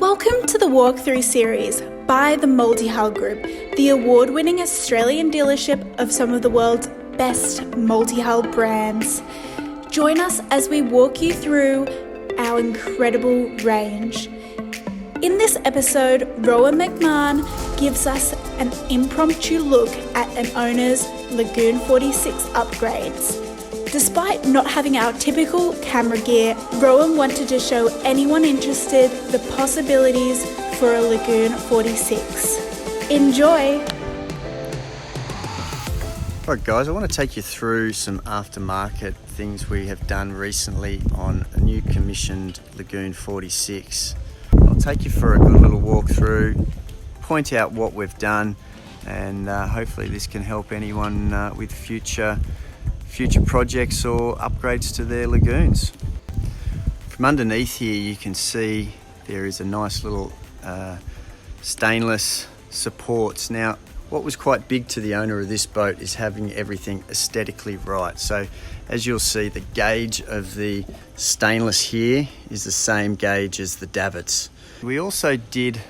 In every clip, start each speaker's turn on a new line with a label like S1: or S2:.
S1: Welcome to the walkthrough series by the Multi-Hull Group, the award-winning Australian dealership of some of the world's best multi-hull brands. Join us as we walk you through our incredible range. In this episode, Rowan McMahon gives us an impromptu look at an owner's Lagoon 46 upgrades. Despite not having our typical camera gear, Rowan wanted to show anyone interested the possibilities for a Lagoon 46. Enjoy!
S2: Alright guys, I want to take you through some aftermarket things we have done recently on a new commissioned Lagoon 46. I'll take you for a good little walk through, point out what we've done, and hopefully this can help anyone with future projects or upgrades to their Lagoons. From underneath here you can see there is a nice little stainless supports. Now what was quite big to the owner of this boat is having everything aesthetically right. So as you'll see, the gauge of the stainless here is the same gauge as the davits. We also did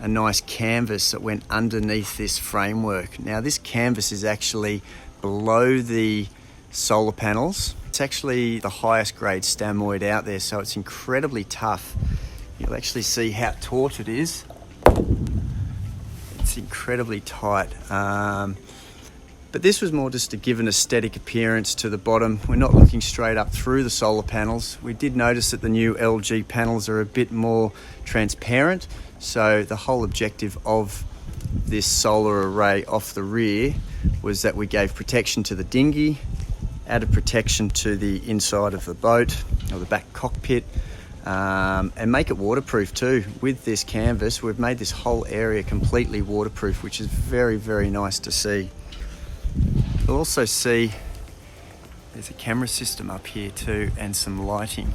S2: a nice canvas that went underneath this framework. Now this canvas is actually below the solar panels. It's actually the highest grade stamoid out there, so it's incredibly tough. You'll actually see how taut it is. It's incredibly tight. But this was more just to give an aesthetic appearance to the bottom. We're not looking straight up through the solar panels. We did notice that the new LG panels are a bit more transparent, so the whole objective of this solar array off the rear was that we gave protection to the dinghy, added protection to the inside of the boat or the back cockpit, and make it waterproof too. With this canvas, we've made this whole area completely waterproof, which is very, very nice to see. You'll also see there's a camera system up here too and some lighting.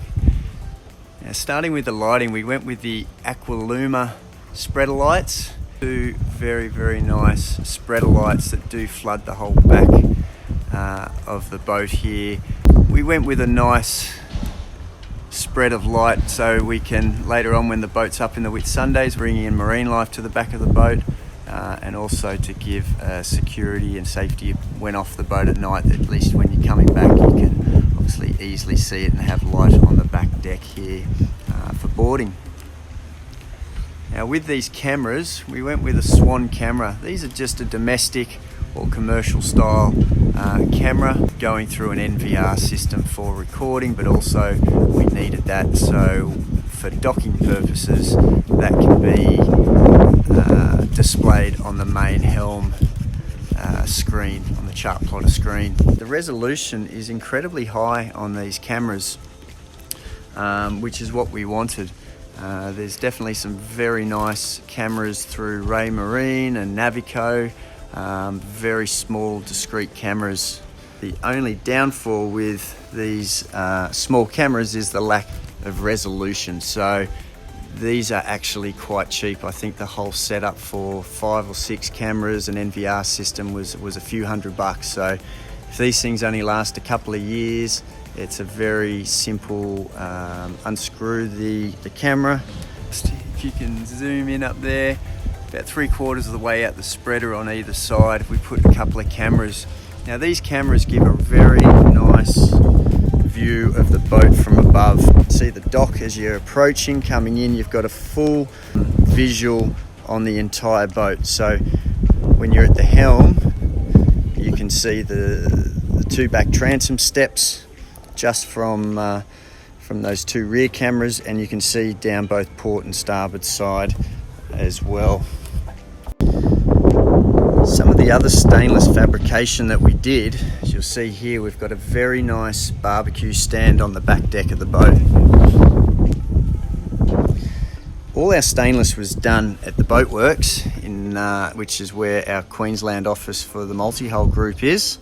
S2: Now starting with the lighting, we went with the Aqualuma spreader lights. Two very, very nice spreader lights that do flood the whole back of the boat here. We went with a nice spread of light so we can later on, when the boat's up in the Whitsundays, bring in marine life to the back of the boat, and also to give security and safety when off the boat at night. At least when you're coming back you can obviously easily see it and have light on the back deck here for boarding. Now with these cameras, we went with a Swan Camera. These are just a domestic or commercial style camera going through an NVR system for recording, but also we needed that so for docking purposes that can be displayed on the main helm screen, on the chart plotter screen. The resolution is incredibly high on these cameras, which is what we wanted. There's definitely some very nice cameras through Ray Marine and Navico, very small discrete cameras. The only downfall with these small cameras is the lack of resolution, so these are actually quite cheap. I think the whole setup for 5 or 6 cameras and NVR system was a few $100. So if these things only last a couple of years, it's a very simple unscrew the camera. If you can zoom in up there, about 3/4 of the way out the spreader on either side, we put a couple of cameras. Now these cameras give a very nice view of the boat from above. See the dock as you're approaching, coming in, you've got a full visual on the entire boat. So when you're at the helm, you can see the 2 back transom steps just from those 2 rear cameras, and you can see down both port and starboard side as well. Some of the other stainless fabrication that we did, as you'll see here, we've got a very nice barbecue stand on the back deck of the boat. All our stainless was done at the Boatworks, which is where our Queensland office for the Multi-Hull Group is,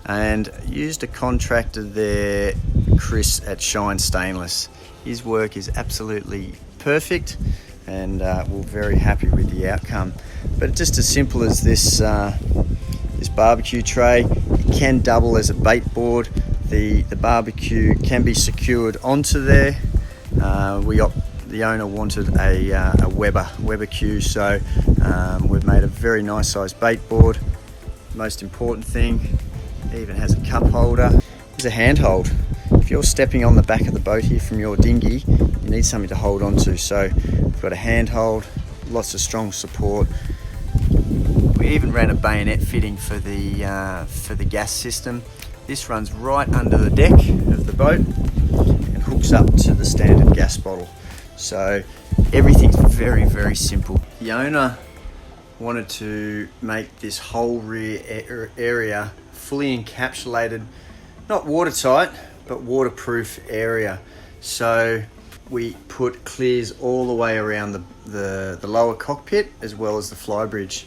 S2: and used a contractor there, Chris at Shine Stainless. His work is absolutely perfect, and we're very happy with the outcome. But just as simple as this barbecue tray, it can double as a bait board. The barbecue can be secured onto there. the owner wanted a Weber cue, so we've made a very nice sized bait board. Most important thing, it even has a cup holder. There's a handhold. If you're stepping on the back of the boat here from your dinghy, you need something to hold on to. So we've got a handhold, lots of strong support. We even ran a bayonet fitting for the gas system. This runs right under the deck of the boat and hooks up to the standard gas bottle. So everything's very, very simple. The owner wanted to make this whole rear area fully encapsulated, not watertight, but waterproof area. So we put clears all the way around the lower cockpit as well as the flybridge.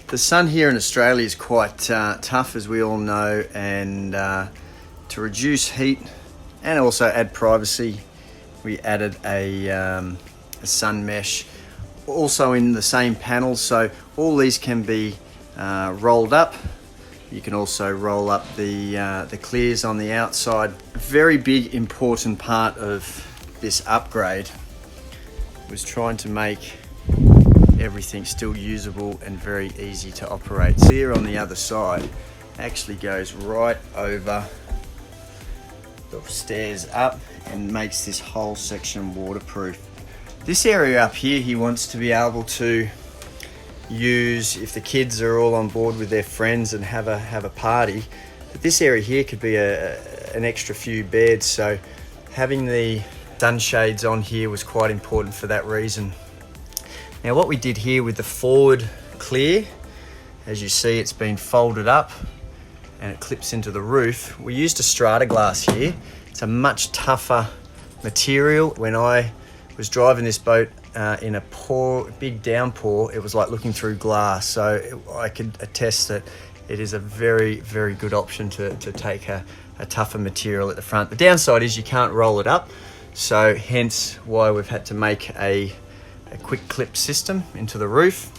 S2: The sun here in Australia is quite tough, as we all know, and to reduce heat and also add privacy, we added a sun mesh also in the same panel, so all these can be rolled up. You can also roll up the clears on the outside. A very big important part of this upgrade was trying to make everything still usable and very easy to operate. Clear on the other side actually goes right over the stairs up and makes this whole section waterproof. This area up here he wants to be able to use if the kids are all on board with their friends and have a party. But this area here could be an extra few beds, so having the sunshades on here was quite important for that reason. Now what we did here with the forward clear, as you see it's been folded up and it clips into the roof. We used a strata glass here. It's a much tougher material. When I was driving this boat in a big downpour, it was like looking through glass. So I could attest that it is a very, very good option to take a tougher material at the front. The downside is you can't roll it up, so hence why we've had to make a quick clip system into the roof.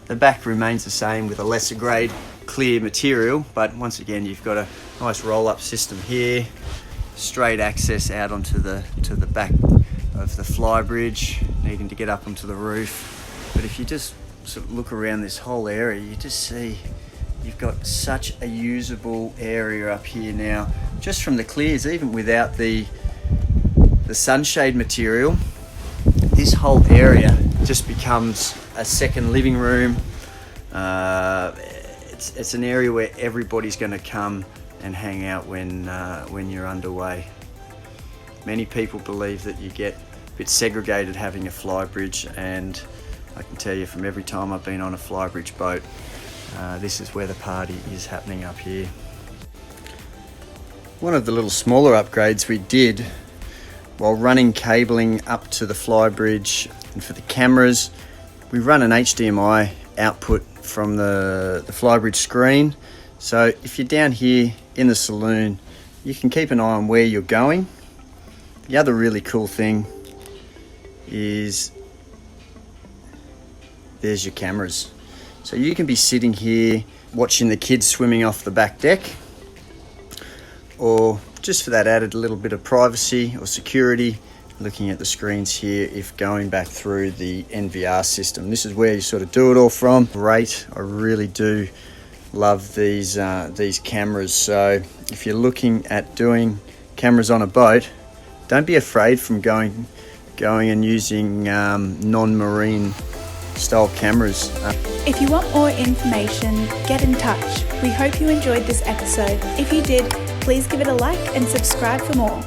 S2: The back remains the same with a lesser grade clear material, but once again you've got a nice roll up system here, straight access out onto the back of the flybridge, needing to get up onto the roof. But if you just sort of look around this whole area, you just see you've got such a usable area up here now, just from the clears, even without the sunshade material. This whole area just becomes a second living room. It's an area where everybody's going to come and hang out when you're underway. Many people believe that you get a bit segregated having a flybridge, and I can tell you from every time I've been on a flybridge boat, this is where the party is happening up here. One of the little smaller upgrades we did while running cabling up to the flybridge, and for the cameras, we run an HDMI output from the flybridge screen. So if you're down here in the saloon, you can keep an eye on where you're going. The other really cool thing is there's your cameras. So you can be sitting here watching the kids swimming off the back deck, or just for that added little bit of privacy or security, looking at the screens here if going back through the NVR system. This is where you sort of do it all from. Great, I really do love these cameras. So if you're looking at doing cameras on a boat, don't be afraid from going and using non-marine style cameras.
S1: If you want more information, get in touch. We hope you enjoyed this episode. If you did, please give it a like and subscribe for more.